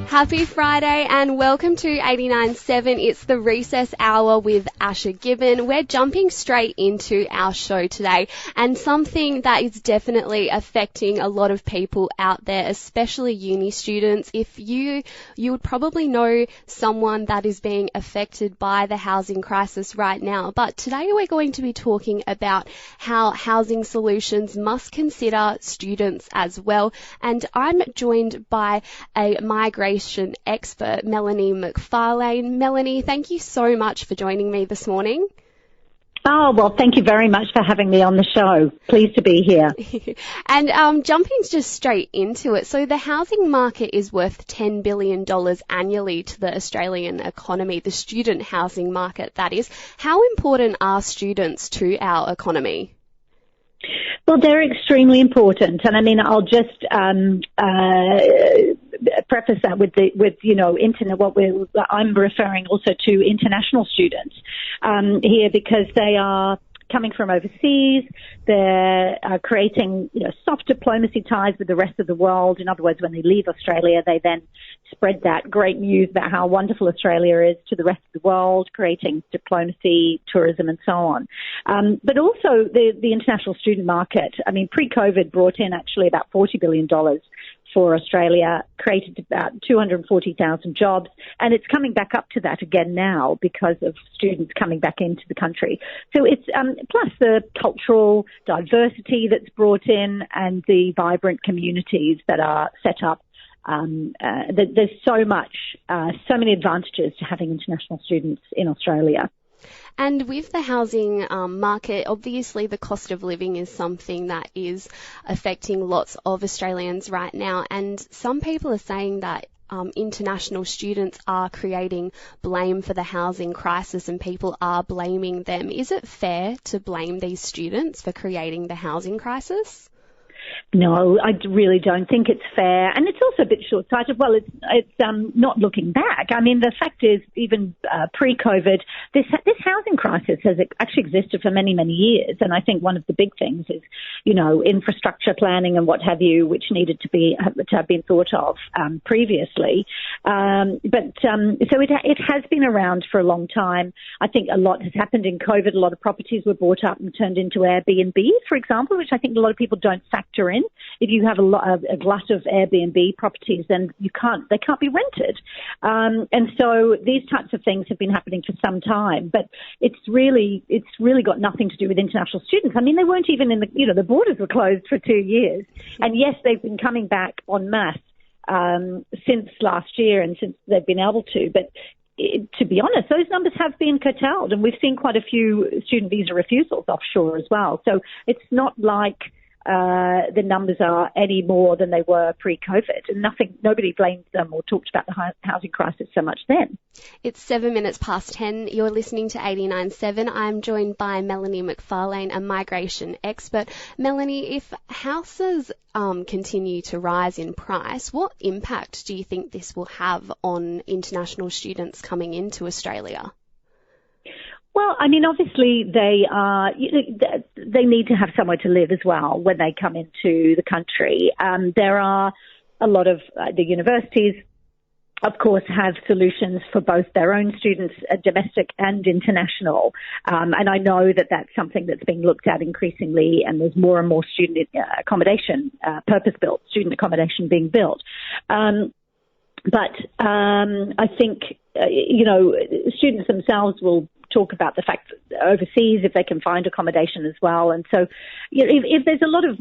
Happy Friday and welcome to 89.7. It's the recess hour with Asher Gibbon. We're jumping straight into our show today, and something that is definitely affecting a lot of people out there, especially uni students. If you would probably know someone that is being affected by the housing crisis right now. But today we're going to be talking about how housing solutions must consider students as well. And I'm joined by a migration expert, Melanie McFarlane. Melanie, thank you so much for joining me this morning. Oh, well, thank you very much for having me on the show. Pleased to be here. And jumping just straight into it. So the housing market is worth $10 billion annually to the Australian economy, the student housing market, that is. How important are students to our economy? Well, they're extremely important, and I mean, I'll just preface that with I'm referring also to international students here, because they are coming from overseas. They're creating soft diplomacy ties with the rest of the world. In other words, when they leave Australia, they then spread that great news about how wonderful Australia is to the rest of the world, creating diplomacy, tourism, and so on. But also the international student market. I mean, pre-COVID brought in actually about $40 billion for Australia, created about 240,000 jobs, and it's coming back up to that again now because of students coming back into the country. So it's plus the cultural diversity that's brought in and the vibrant communities that are set up. There's so many advantages to having international students in Australia. And with the housing market, obviously the cost of living is something that is affecting lots of Australians right now. And some people are saying that international students are creating blame for the housing crisis and people are blaming them. Is it fair to blame these students for creating the housing crisis? No, I really don't think it's fair, and it's also a bit short-sighted. Well, it's not looking back. I mean, the fact is, even pre-COVID, this housing crisis has actually existed for many, many years, and I think one of the big things is, infrastructure planning and what have you, which needed to have been thought of previously. So it has been around for a long time. I think a lot has happened in COVID. A lot of properties were bought up and turned into Airbnb, for example, which I think a lot of people don't factor in. If you have a glut of Airbnb properties, then they can't be rented. And so these types of things have been happening for some time, but it's really got nothing to do with international students. I mean, they weren't even in the borders were closed for 2 years. And yes, they've been coming back en masse since last year and since they've been able to, but to be honest, those numbers have been curtailed, and we've seen quite a few student visa refusals offshore as well. So it's not like the numbers are any more than they were pre-COVID, and nobody blamed them or talked about the housing crisis so much then. It's 7 minutes past 10. You're listening to 89.7. I'm joined by Melanie McFarlane, a migration expert. Melanie, if houses continue to rise in price, what impact do you think this will have on international students coming into Australia? Well, I mean, obviously they need to have somewhere to live as well when they come into the country. There are a lot of the universities, of course, have solutions for both their own students, domestic and international. And I know that that's something that's being looked at increasingly, and there's more and more student accommodation, purpose-built student accommodation being built. But I think, students themselves will talk about the fact that overseas, if they can find accommodation as well. And so, if there's a lot of,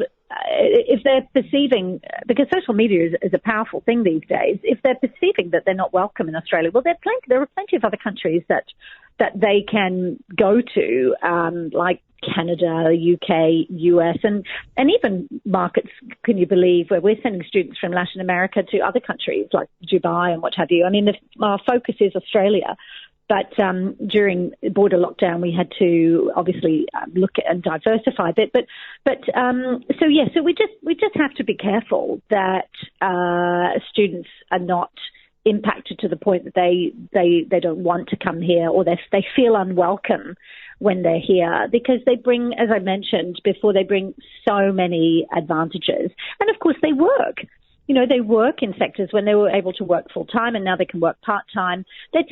if they're perceiving, because social media is a powerful thing these days, if they're perceiving that they're not welcome in Australia, well, there are plenty of other countries that they can go to, like Canada, UK, US, and even markets, can you believe, where we're sending students from Latin America to other countries like Dubai and what have you. I mean, our focus is Australia. But during border lockdown, we had to obviously look at and diversify a bit. So we just have to be careful that students are not impacted to the point that they don't want to come here, or they feel unwelcome when they're here, because they bring, as I mentioned before, they bring so many advantages. And of course they work. they work in sectors when they were able to work full time, and now they can work part time. They're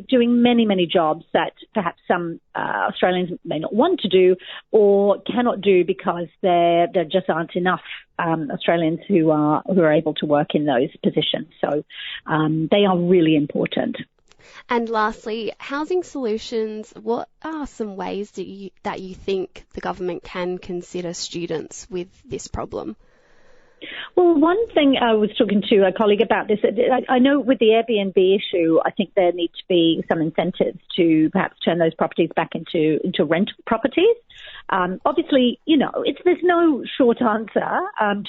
doing many jobs that perhaps some Australians may not want to do or cannot do because there just aren't enough Australians who are able to work in those positions. So they are really important. And lastly, Housing Solutions, what are some ways that you think the government can consider students with this problem? Well, one thing I was talking to a colleague about this, I know with the Airbnb issue, I think there need to be some incentives to perhaps turn those properties back into rental properties. Obviously, there's no short answer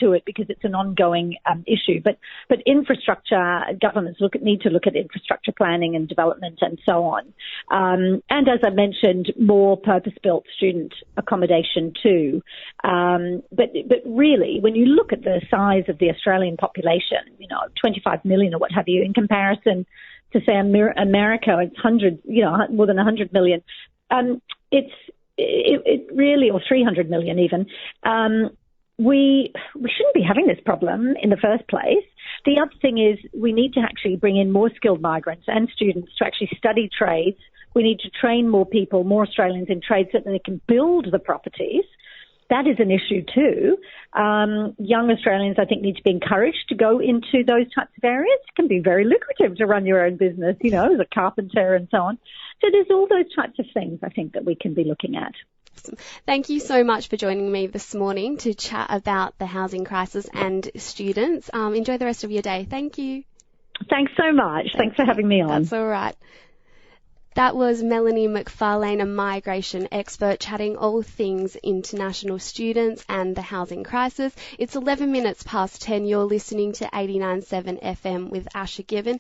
to it because it's an ongoing issue. But infrastructure, governments need to look at infrastructure planning and development and so on. And as I mentioned, more purpose-built student accommodation too. But really, when you look at the size of the Australian population, 25 million or what have you, in comparison to say America, it's more than 100 million. It really, or 300 million even, we shouldn't be having this problem in the first place. The other thing is we need to actually bring in more skilled migrants and students to actually study trades. We need to train more people, more Australians in trades so that they can build the properties. That is an issue too. Young Australians, I think, need to be encouraged to go into those types of areas. It can be very lucrative to run your own business, as a carpenter and so on. So there's all those types of things, I think, that we can be looking at. Awesome. Thank you so much for joining me this morning to chat about the housing crisis and students. Enjoy the rest of your day. Thank you. Thanks so much. Thanks for having me on. That's all right. That was Melanie McFarlane, a migration expert, chatting all things international students and the housing crisis. It's 11 minutes past 10. You're listening to 89.7 FM with Asher Given.